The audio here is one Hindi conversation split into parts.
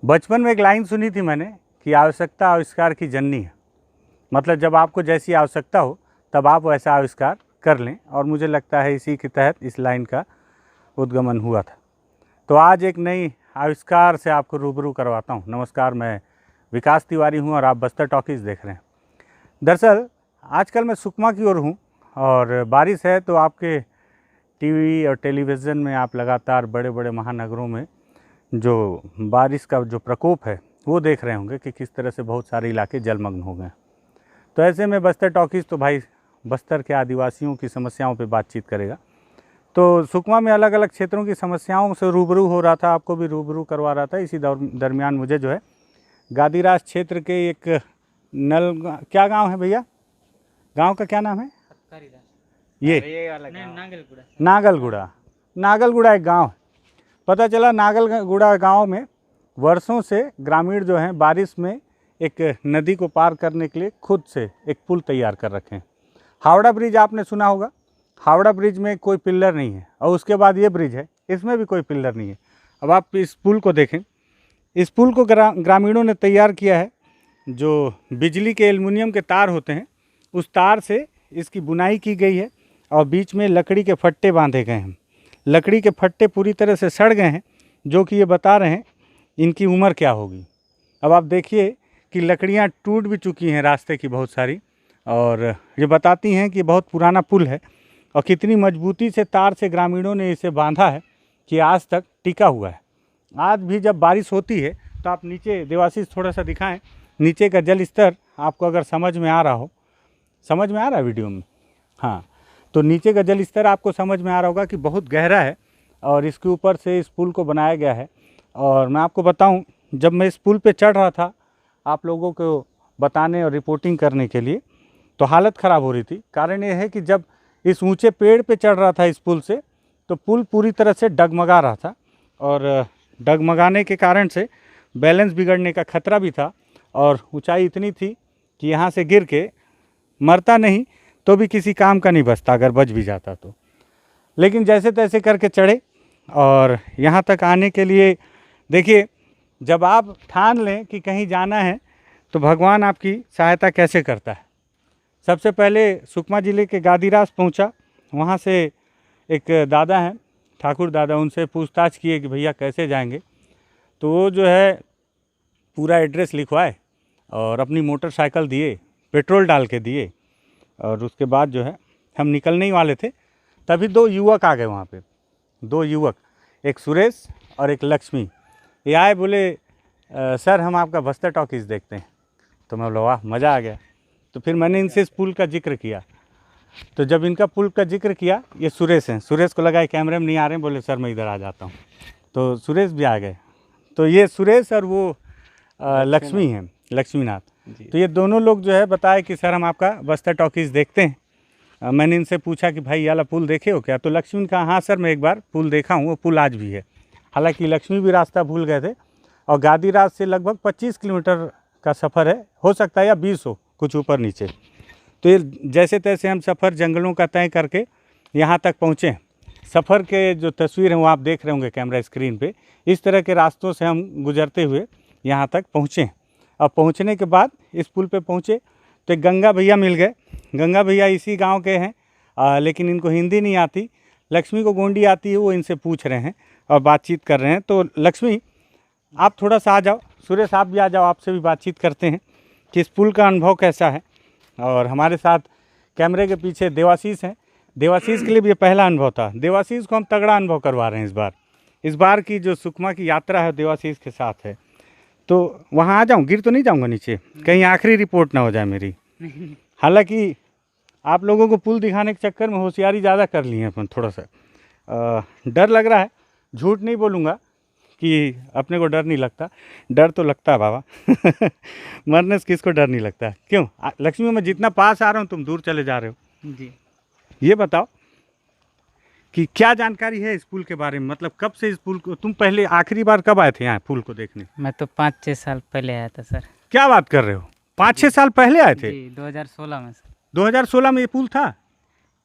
बचपन में एक लाइन सुनी थी मैंने कि आवश्यकता आविष्कार की जननी है। मतलब जब आपको जैसी आवश्यकता हो तब आप वैसा आविष्कार कर लें, और मुझे लगता है इसी के तहत इस लाइन का उद्गमन हुआ था। तो आज एक नई आविष्कार से आपको रूबरू करवाता हूँ। नमस्कार, मैं विकास तिवारी हूँ और आप बस्तर टॉकीज़ देख रहे हैं। दरअसल आजकल मैं सुकमा की ओर हूँ और बारिश है, तो आपके टीवी और टेलीविज़न में आप लगातार बड़े बड़े महानगरों में जो बारिश का जो प्रकोप है वो देख रहे होंगे कि किस तरह से बहुत सारे इलाके जलमग्न हो गए। तो ऐसे में बस्तर टॉकीज़ तो भाई बस्तर के आदिवासियों की समस्याओं पे बातचीत करेगा। तो सुकमा में अलग अलग क्षेत्रों की समस्याओं से रूबरू हो रहा था, आपको भी रूबरू करवा रहा था। इसी दरमियान मुझे जो है गादीरास क्षेत्र के एक क्या गांव है भैया, गांव का क्या नाम है? ये नागलगुड़ा एक गांव है। पता चला नागलगुड़ा गांव में वर्षों से ग्रामीण जो हैं बारिश में एक नदी को पार करने के लिए खुद से एक पुल तैयार कर रखे हैं। हावड़ा ब्रिज आपने सुना होगा। हावड़ा ब्रिज में कोई पिल्लर नहीं है, और उसके बाद ये ब्रिज है, इसमें भी कोई पिल्लर नहीं है। अब आप इस पुल को देखें। इस पुल को ग्रामीणों ने तैयार किया है। जो बिजली के एल्युमिनियम के तार होते हैं उस तार से इसकी बुनाई की गई है, और बीच में लकड़ी के फट्टे बांधे गए हैं। लकड़ी के फट्टे पूरी तरह से सड़ गए हैं, जो कि ये बता रहे हैं इनकी उम्र क्या होगी। अब आप देखिए कि लकड़ियाँ टूट भी चुकी हैं रास्ते की बहुत सारी, और ये बताती हैं कि बहुत पुराना पुल है, और कितनी मजबूती से तार से ग्रामीणों ने इसे बांधा है कि आज तक टिका हुआ है। आज भी जब बारिश होती है तो आप नीचे देवाशीष थोड़ा सा दिखाएं, नीचे का जल स्तर आपको अगर समझ में आ रहा हो, समझ में आ रहा है वीडियो में? हाँ, तो नीचे का जल स्तर आपको समझ में आ रहा होगा कि बहुत गहरा है, और इसके ऊपर से इस पुल को बनाया गया है। और मैं आपको बताऊं, जब मैं इस पुल पे चढ़ रहा था आप लोगों को बताने और रिपोर्टिंग करने के लिए, तो हालत ख़राब हो रही थी। कारण ये है कि जब इस ऊंचे पेड़ पे चढ़ रहा था इस पुल से, तो पुल पूरी तरह से डगमगा रहा था, और डगमगाने के कारण से बैलेंस बिगड़ने का खतरा भी था। और ऊंचाई इतनी थी कि यहाँ से गिर के मरता नहीं तो भी किसी काम का नहीं बचता, अगर बच भी जाता तो। लेकिन जैसे तैसे करके चढ़े, और यहाँ तक आने के लिए देखिए, जब आप ठान लें कि कहीं जाना है तो भगवान आपकी सहायता कैसे करता है। सबसे पहले सुकमा ज़िले के गादीरास पहुँचा। वहाँ से एक दादा हैं, ठाकुर दादा, उनसे पूछताछ किए कि भैया कैसे जाएंगे। तो वो जो है पूरा एड्रेस लिखवाए और अपनी मोटरसाइकिल दिए, पेट्रोल डाल के दिए, और उसके बाद जो है हम निकलने ही वाले थे, तभी दो युवक आ गए वहाँ पे। दो युवक, एक सुरेश और एक लक्ष्मी, ये आए, बोले सर हम आपका बस्तर टॉकीज़ देखते हैं। तो मैं बोला वाह, मज़ा आ गया। तो फिर मैंने इनसे इस पुल का जिक्र किया। तो जब इनका पुल का जिक्र किया, ये सुरेश हैं, सुरेश को लगा कैमरे में नहीं आ रहे हैं, बोले सर मैं इधर आ जाता हूँ। तो सुरेश भी आ गए। तो ये सुरेश और वो लक्ष्मी हैं, लक्ष्मीनाथ। तो ये दोनों लोग जो है बताए कि सर हम आपका बस्तर टॉकीज़ देखते हैं। मैंने इनसे पूछा कि भाई ये वाला पुल देखे हो क्या? तो लक्ष्मी ने कहा हाँ सर मैं एक बार पुल देखा हूँ, वो पुल आज भी है। हालांकि लक्ष्मी भी रास्ता भूल गए थे, और गादीरास से लगभग 25 किलोमीटर का सफ़र है, हो सकता है या 20 हो, कुछ ऊपर नीचे। तो ये जैसे तैसे हम सफ़र जंगलों का तय करके यहाँ तक पहुँचे। सफ़र के जो तस्वीर हैं वो आप देख रहे होंगे कैमरा स्क्रीन पे। इस तरह के रास्तों से हम गुजरते हुए यहाँ तक पहुँचे। अब पहुँचने के बाद इस पुल पे पहुँचे तो एक गंगा भैया मिल गए। गंगा भैया इसी गांव के हैं, लेकिन इनको हिंदी नहीं आती। लक्ष्मी को गोंडी आती है, वो इनसे पूछ रहे हैं और बातचीत कर रहे हैं। तो लक्ष्मी आप थोड़ा सा आ जाओ, सुरेश आप भी आ जाओ, आपसे भी बातचीत करते हैं कि इस पुल का अनुभव कैसा है। और हमारे साथ कैमरे के पीछे देवाशीष हैं। देवाशीष के लिए भी ये पहला अनुभव था। देवाशीष को हम तगड़ा अनुभव करवा रहे हैं इस बार की जो सुकमा की यात्रा है देवाशीष के साथ है। तो वहाँ आ जाऊँ, गिर तो नहीं जाऊँगा नीचे, कहीं आखिरी रिपोर्ट ना हो जाए मेरी। हालांकि आप लोगों को पुल दिखाने के चक्कर में होशियारी ज़्यादा कर ली है अपन, थोड़ा सा डर लग रहा है। झूठ नहीं बोलूँगा कि अपने को डर नहीं लगता, डर तो लगता है बाबा। मरने से किसको डर नहीं लगता? क्यों लक्ष्मी, मैं जितना पास आ रहा हूँ तुम दूर चले जा रहे हो जी। ये बताओ कि क्या जानकारी है इस पुल के बारे में? मतलब कब से इस पुल को, तुम पहले आखिरी बार कब आए थे यहाँ पुल को देखने? मैं तो 5-6 साल पहले आया था सर। क्या बात कर रहे हो, 5-6 साल पहले आए थे? 2016 में सर। 2016 में ये पुल था?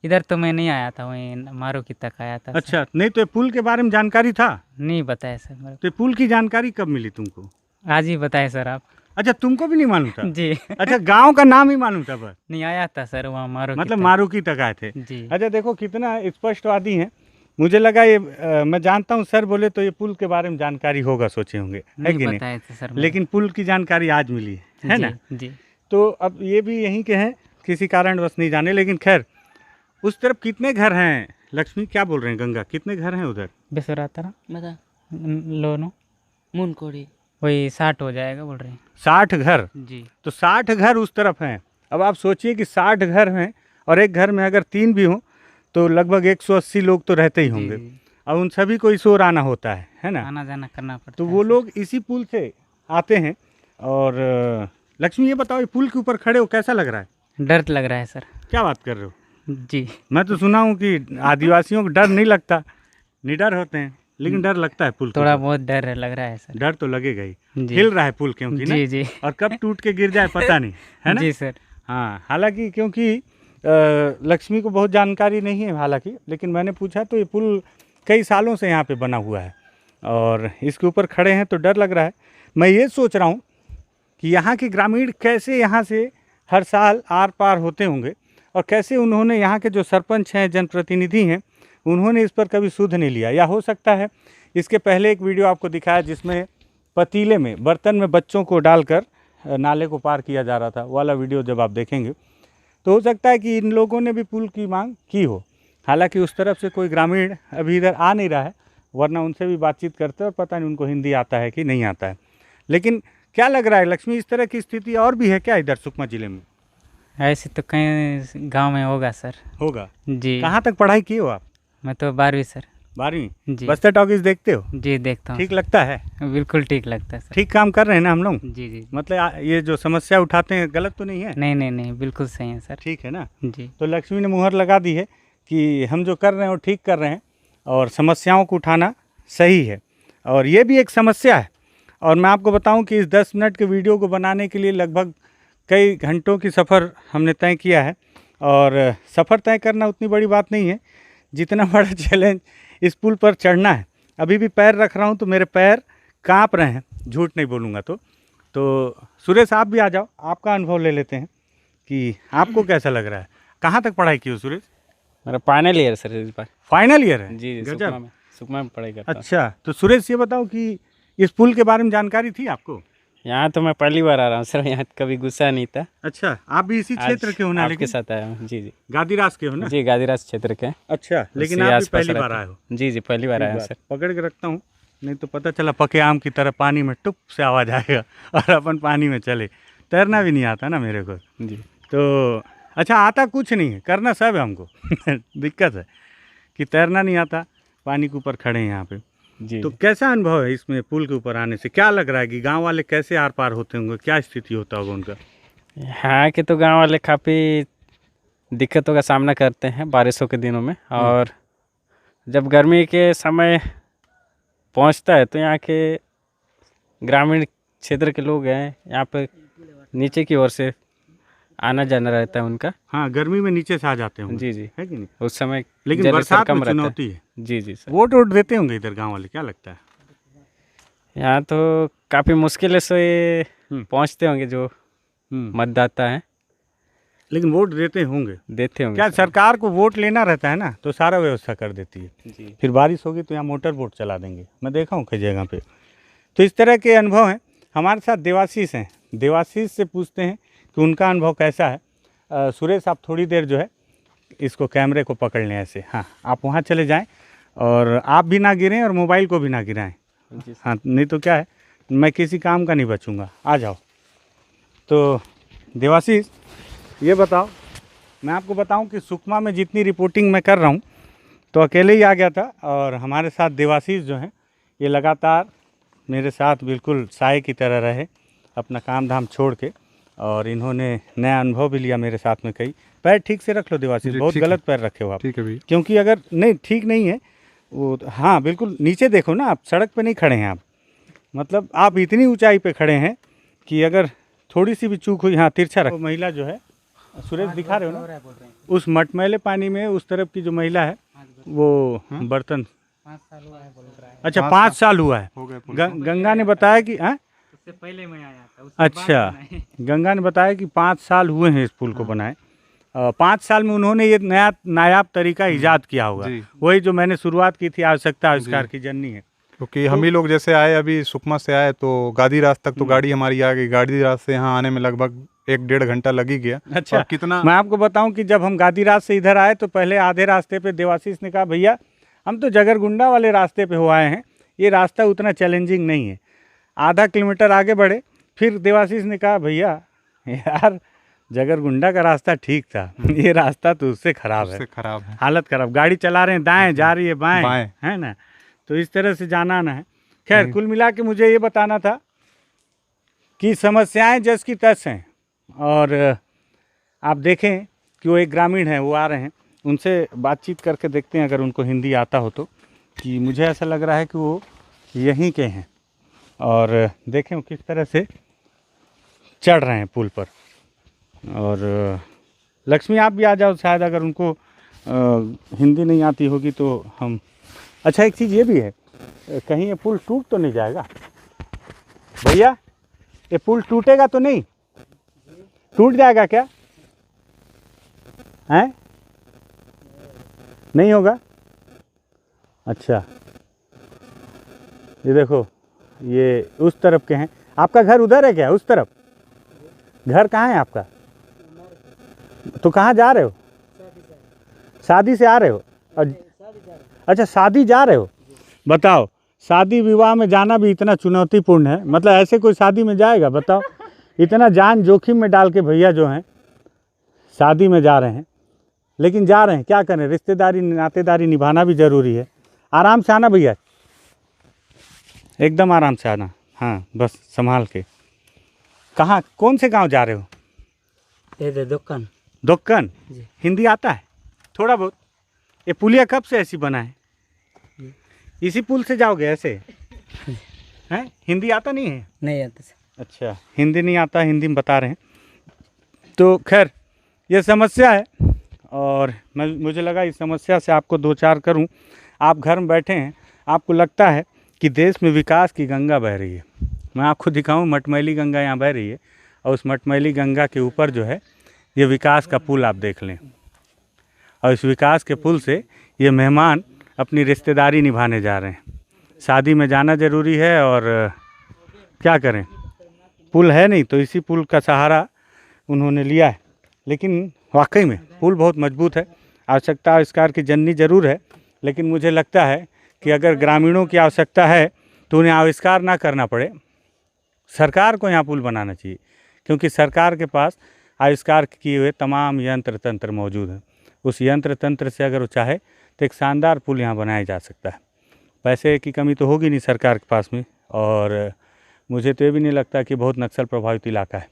इधर तो मैं नहीं आया था, वहीं मारुकी तक आया था। अच्छा, नहीं तो ये पुल के बारे में जानकारी था? नहीं बताया सर मेरे तो ये पुल की जानकारी कब मिली तुमको? आज ही बताए सर आप। अच्छा, तुमको भी नहीं मालूम था? जी अच्छा, गांव का नाम ही मालूम था बस? नहीं आया था सर वहाँ मारो मतलब मारुकी तक आए थे? जी अच्छा, देखो कितना स्पष्टवादी हैं। मुझे लगा ये मैं जानता हूँ सर बोले तो ये पुल के बारे में जानकारी होगा, सोचे होंगे, है नहीं कि नहीं? बताए थे सर मुझे। लेकिन पुल की जानकारी आज मिली है जी ना? जी तो अब ये भी यहीं के हैं, किसी कारणवश नहीं जाने, लेकिन खैर उस तरफ कितने घर हैं? लक्ष्मी क्या बोल रहे हैं? गंगा, कितने घर हैं उधर? बेसुराता बता लोनो मुनकोड़ी वही 60 हो जाएगा बोल रहे हैं 60 घर? जी। तो 60 घर उस तरफ हैं। अब आप सोचिए कि 60 घर हैं और एक घर में अगर 3 भी हों तो लगभग 180 लोग तो रहते ही जी, होंगे। जी। अब उन सभी को इस ओर आना होता है ना? आना जाना करना पड़ता तो है वो सर। लोग इसी पुल से आते हैं। और लक्ष्मी ये बताओ, ये पुल के ऊपर खड़े हो कैसा लग रहा है? डर लग रहा है सर। क्या बात कर रहे हो? जी मैं तो सुना हूँ कि आदिवासियों को डर नहीं लगता, निडर होते हैं, लेकिन डर लगता है पुल के थोड़ा ऊपर। बहुत डर लग रहा है सर। डर तो लगेगा ही, जी हिल रहा है पुल क्योंकि ना, जी जी और कब टूट के गिर जाए पता नहीं, है ना? जी सर। हाँ, हालांकि क्योंकि लक्ष्मी को बहुत जानकारी नहीं है हालांकि, लेकिन मैंने पूछा तो ये पुल कई सालों से यहाँ पे बना हुआ है और इसके ऊपर खड़े हैं तो डर लग रहा है। मैं ये सोच रहा हूँ कि यहाँ के ग्रामीण कैसे यहाँ से हर साल आर पार होते होंगे और कैसे उन्होंने, यहाँ के जो सरपंच हैं, जनप्रतिनिधि हैं, उन्होंने इस पर कभी सुध नहीं लिया। या हो सकता है इसके पहले एक वीडियो आपको दिखाया जिसमें पतीले में, बर्तन में बच्चों को डालकर नाले को पार किया जा रहा था, वो वाला वीडियो जब आप देखेंगे तो हो सकता है कि इन लोगों ने भी पुल की मांग की हो। हालांकि उस तरफ से कोई ग्रामीण अभी इधर आ नहीं रहा है, वरना उनसे भी बातचीत करते और पता नहीं उनको हिंदी आता है कि नहीं आता है। लेकिन क्या लग रहा है लक्ष्मी, इस तरह की स्थिति और भी है क्या इधर सुकमा जिले में? ऐसे तो कहीं गांव में होगा सर। होगा। जी। कहाँ तक पढ़ाई की हो आप? मैं तो 12वीं सर। 12वीं? जी। बस्तर टॉकीज देखते हो? जी देखता हूँ ठीक लगता है? सर। बिल्कुल ठीक लगता है सर। ठीक काम कर रहे हैं ना हम लोग? जी जी। मतलब ये जो समस्या उठाते हैं गलत तो नहीं है? नहीं नहीं नहीं बिल्कुल सही है सर। ठीक है ना? जी तो लक्ष्मी ने मुहर लगा दी है कि हम जो कर रहे हैं वो ठीक कर रहे हैं और समस्याओं को उठाना सही है। और ये भी एक समस्या है। और मैं आपको बताऊं कि इस 10 मिनट के वीडियो को बनाने के लिए लगभग कई घंटों की सफ़र हमने तय किया है। और सफ़र तय करना उतनी बड़ी बात नहीं है जितना बड़ा चैलेंज इस पुल पर चढ़ना है। अभी भी पैर रख रहा हूं तो मेरे पैर कांप रहे हैं, झूठ नहीं बोलूँगा तो सुरेश आप भी आ जाओ, आपका अनुभव ले लेते हैं कि आपको कैसा लग रहा है। कहाँ तक पढ़ाई की हो सुरेश? मेरा फाइनल ईयर सर इस बार। फाइनल ईयर है? जी गजब। सुकमा में पढ़ाई करता हूँ। अच्छा, तो सुरेश ये बताओ कि इस पुल के बारे में जानकारी थी आपको? यहाँ तो मैं पहली बार आ रहा हूँ सर, यहाँ कभी गुस्सा नहीं था। अच्छा, आप भी इसी क्षेत्र के हो ना? आपके लेकिन साथ आया हूँ। जी जी गादीरास के हो ना? जी, गादीरास क्षेत्र के। अच्छा, लेकिन उससे आप भी आसपास पहली बार रहते आए हैं। हो? जी जी पहली बार आया हूँ सर। पकड़ के रखता हूँ, नहीं तो पता चला पके आम की तरह पानी में टुप से आवाज़ आएगा और अपन पानी में चले। तैरना भी नहीं आता ना मेरे को जी तो। अच्छा, आता कुछ नहीं है, करना सब है हमको दिक्कत है कि तैरना नहीं आता, पानी के ऊपर खड़े हैं यहाँ पे। जी तो कैसा अनुभव है इसमें पुल के ऊपर आने से? क्या लग रहा है कि गांव वाले कैसे आर पार होते होंगे, क्या स्थिति होता होगा उनका? यहाँ के तो गांव वाले काफ़ी दिक्कतों का सामना करते हैं बारिशों के दिनों में। और जब गर्मी के समय पहुंचता है तो यहाँ के ग्रामीण क्षेत्र के लोग हैं, यहाँ पे नीचे की ओर से आना जाना रहता है उनका। हाँ, गर्मी में नीचे से आ जाते होंगे, जी जी है कि नहीं? उस समय लेकिन जलस्तर बरसात में कम रहता है। चुनौती है। जी जी सर। वोट वोट देते होंगे इधर गांव वाले, क्या लगता है? यहाँ तो काफ़ी मुश्किल से हम्म। पहुँचते होंगे जो मतदाता हैं, लेकिन वोट देते होंगे। देते होंगे क्या सर। सरकार को वोट लेना रहता है ना तो सारा व्यवस्था कर देती है। जी फिर बारिश होगी तो यहाँ मोटर बोट चला देंगे, मैं देखा हूँ कई जगह पे। तो इस तरह के अनुभव हैं। हमारे साथ देवाशीष हैं, देवाशीष से पूछते हैं कि उनका अनुभव कैसा है। सुरेश आप थोड़ी देर जो है इसको कैमरे को पकड़ लें ऐसे, हाँ आप वहाँ चले जाएं और आप भी ना गिरें और मोबाइल को भी ना गिराएं। जी हाँ, नहीं तो क्या है, मैं किसी काम का नहीं बचूंगा। आ जाओ। तो देवाशीष ये बताओ, मैं आपको बताऊं कि सुकमा में जितनी रिपोर्टिंग मैं कर रहा हूं तो अकेले ही आ गया था और हमारे साथ देवाशीष जो हैं ये लगातार मेरे साथ बिल्कुल साए की तरह रहे, अपना काम धाम छोड़ के, और इन्होंने नया अनुभव भी लिया मेरे साथ में। कई पैर ठीक से रख लो देवाशीष, बहुत गलत पैर रखे हो आप। ठीक है भैया। क्योंकि अगर नहीं ठीक नहीं है वो, हाँ बिल्कुल नीचे देखो ना, आप सड़क पे नहीं खड़े हैं आप, मतलब आप इतनी ऊंचाई पे खड़े हैं कि अगर थोड़ी सी भी चूक हुई, हाँ तिरछा रखो। महिला जो है सुरेश दिखा रहे हो ना, उस मटमैले पानी में उस तरफ की जो महिला है वो बर्तन, 5 साल हुआ है बोल रहा है। अच्छा 5 साल हुआ है। हो गए पुल। गंगा ने बताया कि हाँ उससे पहले मैं आया था, उसके बाद अच्छा। बनाए। गंगा ने बताया कि 5 साल हुए हैं इस पुल को बनाए। 5 साल में उन्होंने ये नया नायाब तरीका ईजाद किया होगा। जी। वही जो मैंने शुरुआत की थी, आवश्यकता आविष्कार जी। की जननी है। क्योंकि हम ही लोग जैसे आए अभी सुकमा से आए तो गादी रास तक तो गाड़ी हमारी आ गई, गाड़ी रास से यहाँ आने में लगभग 1-1.5 घंटा लग ही गया। अच्छा, और कितना मैं आपको बताऊं कि जब हम गादीराज से इधर आए तो पहले आधे रास्ते पे देवाशीष ने कहा, भैया हम तो जगरगुंडा वाले रास्ते पे हो आए हैं, ये रास्ता उतना चैलेंजिंग नहीं है। आधा किलोमीटर आगे बढ़े, फिर देवाशीष ने कहा, भैया यार जगरगुंडा का रास्ता ठीक था, ये रास्ता तो उससे खराब है, उससे खराब है। हालत खराब, गाड़ी चला रहे हैं दाएं, जा रही है बाएं, बाएं। है ना। तो इस तरह से जाना आना है। खैर, कुल मिला के मुझे ये बताना था कि समस्याएं जस की तस हैं। और आप देखें कि वो एक ग्रामीण है, वो आ रहे हैं, उनसे बातचीत करके देखते हैं अगर उनको हिंदी आता हो तो। कि मुझे ऐसा लग रहा है कि वो यहीं के हैं और देखें वो किस तरह से चढ़ रहे हैं पुल पर। और लक्ष्मी आप भी आ जाओ, शायद अगर उनको हिंदी नहीं आती होगी तो हम। अच्छा, एक चीज़ ये भी है, कहीं ये पुल टूट तो नहीं जाएगा भैया? ये पुल टूटेगा तो नहीं? टूट जाएगा क्या? हैं? नहीं होगा? अच्छा, ये देखो, ये उस तरफ के हैं। आपका घर उधर है क्या, उस तरफ? घर कहाँ है आपका? तो कहाँ जा रहे हो? शादी से आ रहे हो? अच्छा, शादी जा रहे हो? बताओ, शादी विवाह में जाना भी इतना चुनौतीपूर्ण है? मतलब ऐसे कोई शादी में जाएगा? बताओ, इतना जान जोखिम में डाल के भैया जो हैं शादी में जा रहे हैं, लेकिन जा रहे हैं, क्या करें, रिश्तेदारी नातेदारी निभाना भी ज़रूरी है। आराम से आना भैया, एकदम आराम से आना। हाँ, बस संभाल के। कहाँ, कौन से गांव जा रहे हो? ये दुकान दोक्कन। जी। हिंदी आता है थोड़ा बहुत? ये पुलिया कब से ऐसी बना है? इसी पुल से जाओगे ऐसे? हैं, हिंदी आता नहीं है? नहीं आता सर। अच्छा, हिंदी नहीं आता, हिंदी में बता रहे हैं। तो खैर, ये समस्या है और मुझे लगा इस समस्या से आपको दो चार करूं। आप घर में बैठे हैं, आपको लगता है कि देश में विकास की गंगा बह रही है। मैं आपको दिखाऊं, मटमैली गंगा यहाँ बह रही है और उस मटमैली गंगा के ऊपर जो है ये विकास का पुल आप देख लें। और इस विकास के पुल से ये मेहमान अपनी रिश्तेदारी निभाने जा रहे हैं। शादी में जाना ज़रूरी है और क्या करें, पुल है नहीं तो इसी पुल का सहारा उन्होंने लिया है। लेकिन वाकई में पुल बहुत मजबूत है, आवश्यकता आविष्कार की जननी ज़रूर है, लेकिन मुझे लगता है कि अगर ग्रामीणों की आवश्यकता है तो उन्हें आविष्कार ना करना पड़े, सरकार को यहाँ पुल बनाना चाहिए, क्योंकि सरकार के पास आविष्कार किए हुए तमाम यंत्र तंत्र मौजूद हैं। उस यंत्र तंत्र से अगर वो चाहे तो एक शानदार पुल यहाँ बनाया जा सकता है। पैसे की कमी तो होगी नहीं सरकार के पास में, और मुझे तो ये भी नहीं लगता कि बहुत नक्सल प्रभावित इलाका है।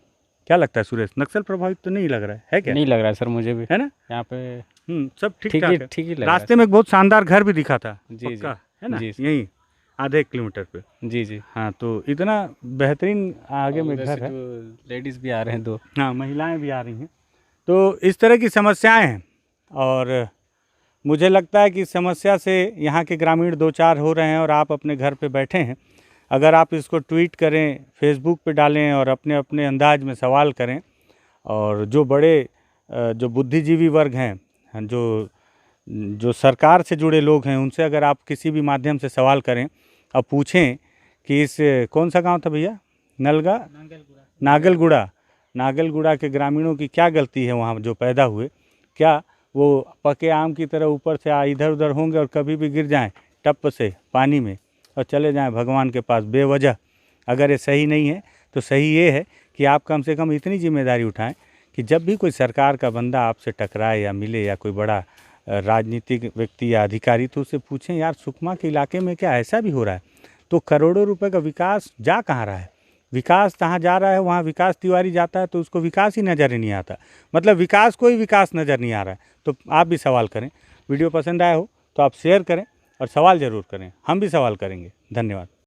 क्या लगता है सुरेश, नक्सल प्रभावित तो नहीं लग रहा है क्या? नहीं लग रहा है सर, मुझे भी है ना, यहाँ पे सब ठीक ठीक ठाक ही है। ठीक ही लग रहा है रास्ते में एक बहुत शानदार घर भी दिखा था, जी, जी। पक्का, है ना, जी। यहीं आधे किलोमीटर पे। जी जी। हाँ, तो इतना बेहतरीन आगे में उधर घर से है। जो लेडीज़ भी आ रहे हैं 2। हाँ, महिलाएं भी आ रही हैं। तो इस तरह की समस्याएं हैं और मुझे लगता है कि इस समस्या से यहाँ के ग्रामीण दो चार हो रहे हैं और आप अपने घर पे बैठे हैं। अगर आप इसको ट्वीट करें, फेसबुक पे डालें और अपने अपने अंदाज में सवाल करें, और जो बड़े जो बुद्धिजीवी वर्ग हैं, जो सरकार से जुड़े लोग हैं, उनसे अगर आप किसी भी माध्यम से सवाल करें और पूछें कि इस कौन सा गांव था भैया, नागलगुड़ा के ग्रामीणों की क्या गलती है वहाँ जो पैदा हुए, क्या वो पके आम की तरह ऊपर से इधर उधर होंगे और कभी भी गिर जाएं टप से पानी में और चले जाएं भगवान के पास बेवजह? अगर ये सही नहीं है तो सही ये है कि आप कम से कम इतनी जिम्मेदारी उठाएं कि जब भी कोई सरकार का बंदा आपसे टकराए या मिले या कोई बड़ा राजनीतिक व्यक्ति या अधिकारी, तो उससे पूछें, यार सुकमा के इलाके में क्या ऐसा भी हो रहा है? तो करोड़ों रुपए का विकास जा कहाँ रहा है? विकास जहाँ जा रहा है वहाँ विकास तिवारी जाता है तो उसको विकास ही नज़र ही नहीं आता। मतलब विकास, कोई विकास नज़र नहीं आ रहा है। तो आप भी सवाल करें। वीडियो पसंद आया हो तो आप शेयर करें और सवाल ज़रूर करें, हम भी सवाल करेंगे। धन्यवाद।